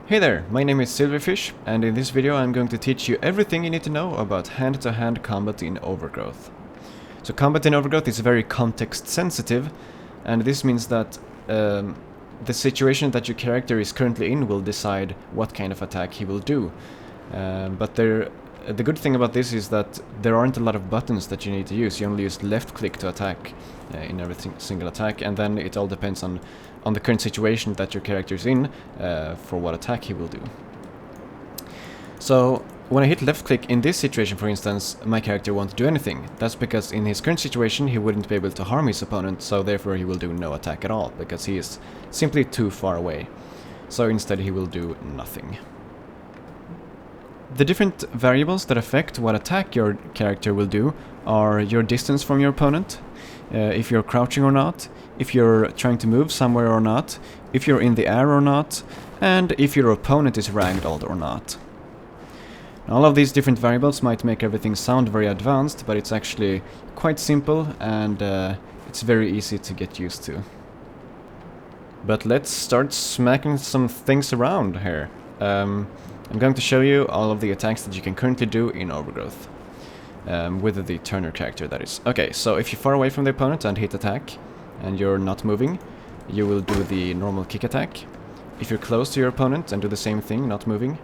Hey there, my name is Silverfish, and in this video I'm going to teach you everything you need to know about hand-to-hand combat in Overgrowth. So combat in Overgrowth is very context sensitive, and this means that the situation that your character is currently in will decide what kind of attack he will do. But the good thing about this is that there aren't a lot of buttons that you need to use. You only use left click to attack in every single attack, and then it all depends on the current situation that your character is in for what attack he will do. So when I hit left click in this situation, for instance, my character won't do anything. That's because in his current situation he wouldn't be able to harm his opponent, so therefore he will do no attack at all, because he is simply too far away. So instead he will do nothing. The different variables that affect what attack your character will do are your distance from your opponent, if you're crouching or not, if you're trying to move somewhere or not, if you're in the air or not, and if your opponent is ragdolled or not. All of these different variables might make everything sound very advanced, but it's actually quite simple and it's very easy to get used to. But let's start smacking some things around here. I'm going to show you all of the attacks that you can currently do in Overgrowth. With the Turner character, that is. Okay, so if you're far away from the opponent and hit attack, and you're not moving, you will do the normal kick attack. If you're close to your opponent and do the same thing, not moving,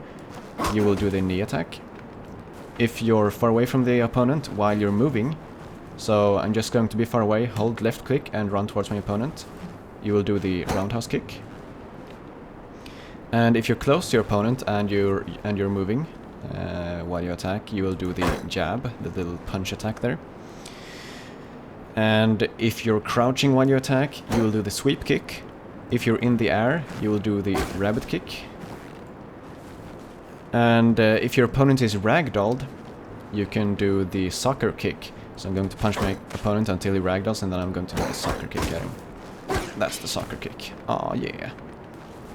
you will do the knee attack. If you're far away from the opponent while you're moving, so I'm just going to be far away, hold left click and run towards my opponent, you will do the Roundhouse Kick. And if you're close to your opponent and you're moving while you attack, you will do the jab, the little punch attack there. And if you're crouching while you attack, you will do the sweep kick. If you're in the air, you will do the rabbit kick. And if your opponent is ragdolled, you can do the soccer kick. So I'm going to punch my opponent until he ragdolls, and then I'm going to do the soccer kick at him. That's the soccer kick. Oh yeah.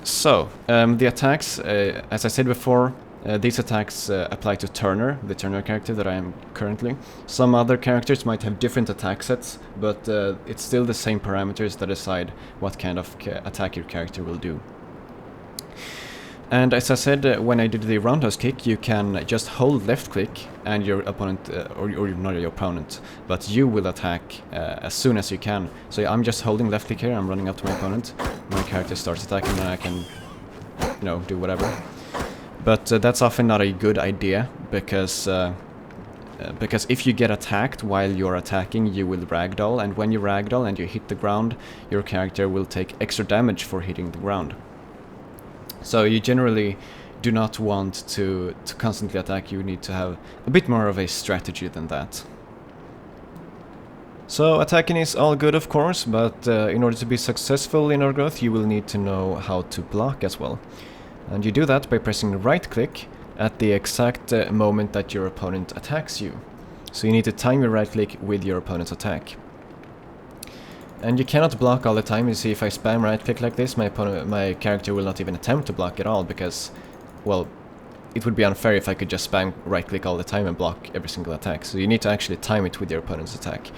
So, the attacks, as I said before, these attacks apply to Turner, the Turner character that I am currently. Some other characters might have different attack sets, but it's still the same parameters that decide what kind of attack your character will do. And as I said, when I did the Roundhouse Kick, you can just hold left click and your opponent, or not your opponent, but you will attack as soon as you can. So I'm just holding left click here, I'm running up to my opponent, my character starts attacking, and I can, you know, do whatever. But that's often not a good idea, because if you get attacked while you're attacking, you will ragdoll, and when you ragdoll and you hit the ground, your character will take extra damage for hitting the ground. So you generally do not want to constantly attack. You need to have a bit more of a strategy than that. So attacking is all good, of course, but in order to be successful in Overgrowth, you will need to know how to block as well. And you do that by pressing right click at the exact moment that your opponent attacks you. So you need to time your right click with your opponent's attack. And you cannot block all the time. You see, if I spam right click like this, my character will not even attempt to block at all, because, well, it would be unfair if I could just spam right click all the time and block every single attack. So you need to actually time it with your opponent's attack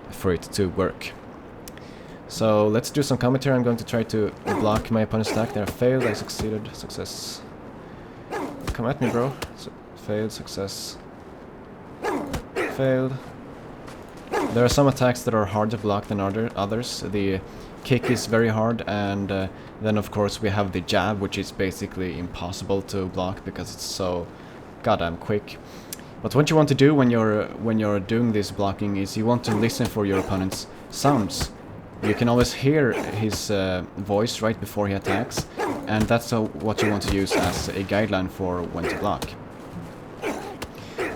for it to work. So let's do some commentary. I'm going to try to block my opponent's attack. There, I failed, I succeeded, success. Come at me, bro. Failed, success. Failed. There are some attacks that are hard to block than others. The kick is very hard, and then of course we have the jab, which is basically impossible to block because it's so goddamn quick. But what you want to do when you're doing this blocking is you want to listen for your opponent's sounds. You can always hear his voice right before he attacks, and that's what you want to use as a guideline for when to block.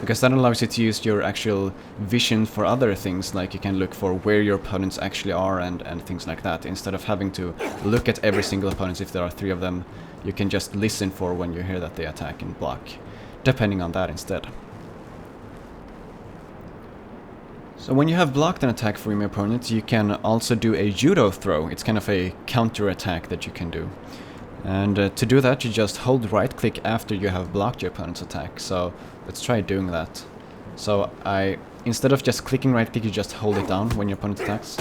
Because that allows you to use your actual vision for other things, like you can look for where your opponents actually are and things like that. Instead of having to look at every single opponent, if there are 3 of them, you can just listen for when you hear that they attack and block, depending on that instead. So when you have blocked an attack from your opponent, you can also do a Judo Throw. It's kind of a counter attack that you can do. And to do that, you just hold right click after you have blocked your opponent's attack. So let's try doing that. So instead of just clicking right click, you just hold it down when your opponent attacks.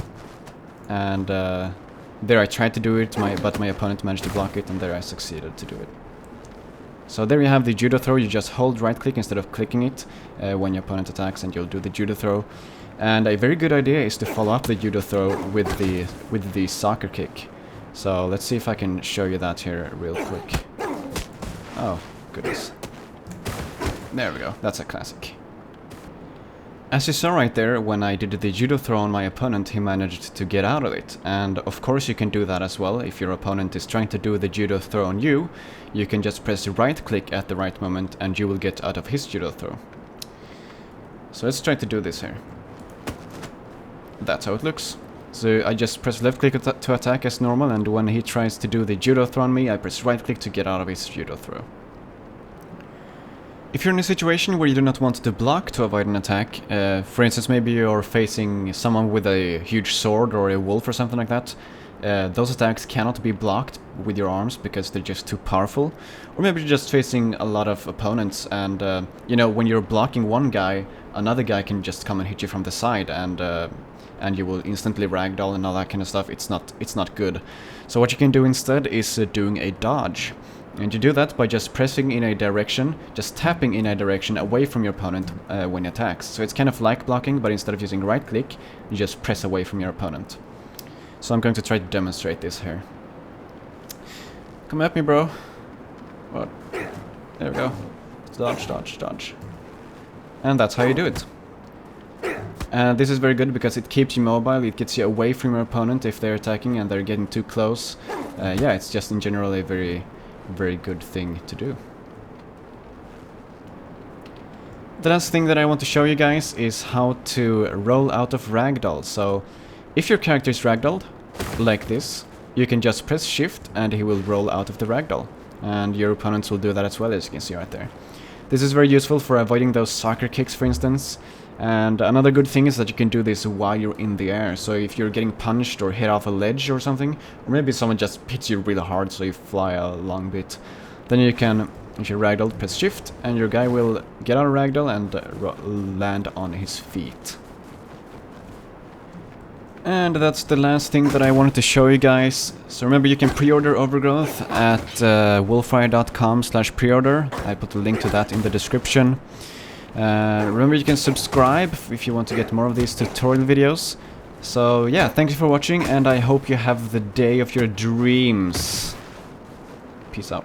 And there I tried to do it, but my opponent managed to block it, and there I succeeded to do it. So there you have the Judo Throw. You just hold right click instead of clicking it when your opponent attacks, and you'll do the Judo Throw. And a very good idea is to follow up the Judo Throw with the soccer kick. So let's see if I can show you that here real quick. Oh, goodness. There we go, that's a classic. As you saw right there, when I did the Judo Throw on my opponent, he managed to get out of it. And of course you can do that as well. If your opponent is trying to do the Judo Throw on you, you can just press right click at the right moment and you will get out of his Judo Throw. So let's try to do this here. That's how it looks. So I just press left click to attack as normal, and when he tries to do the Judo Throw on me, I press right click to get out of his Judo Throw. If you're in a situation where you do not want to block to avoid an attack, for instance maybe you're facing someone with a huge sword or a wolf or something like that, those attacks cannot be blocked with your arms because they're just too powerful. Or maybe you're just facing a lot of opponents and, you know, when you're blocking one guy, another guy can just come and hit you from the side and you will instantly ragdoll and all that kind of stuff. It's not good. So what you can do instead is doing a dodge. And you do that by just pressing in a direction, just tapping in a direction away from your opponent when he attacks. So it's kind of like blocking, but instead of using right click, you just press away from your opponent. So I'm going to try to demonstrate this here. Come at me, bro. What? There we go. Dodge, dodge, dodge. And that's how you do it. This is very good because it keeps you mobile, it gets you away from your opponent if they're attacking and they're getting too close. Yeah, it's just in general a very good thing to do. The last thing that I want to show you guys is how to roll out of ragdoll. So if your character is ragdolled, like this, you can just press shift and he will roll out of the ragdoll. And your opponents will do that as well, as you can see right there. This is very useful for avoiding those soccer kicks, for instance. And another good thing is that you can do this while you're in the air. So if you're getting punched or hit off a ledge or something, or maybe someone just hits you really hard so you fly a long bit, then you can, if you're ragdolled, press shift and your guy will get out of ragdoll and land on his feet. And that's the last thing that I wanted to show you guys. So remember, you can pre-order Overgrowth at wolfire.com/preorder. I put a link to that in the description. Remember, you can subscribe if you want to get more of these tutorial videos. So yeah, thank you for watching, and I hope you have the day of your dreams. Peace out.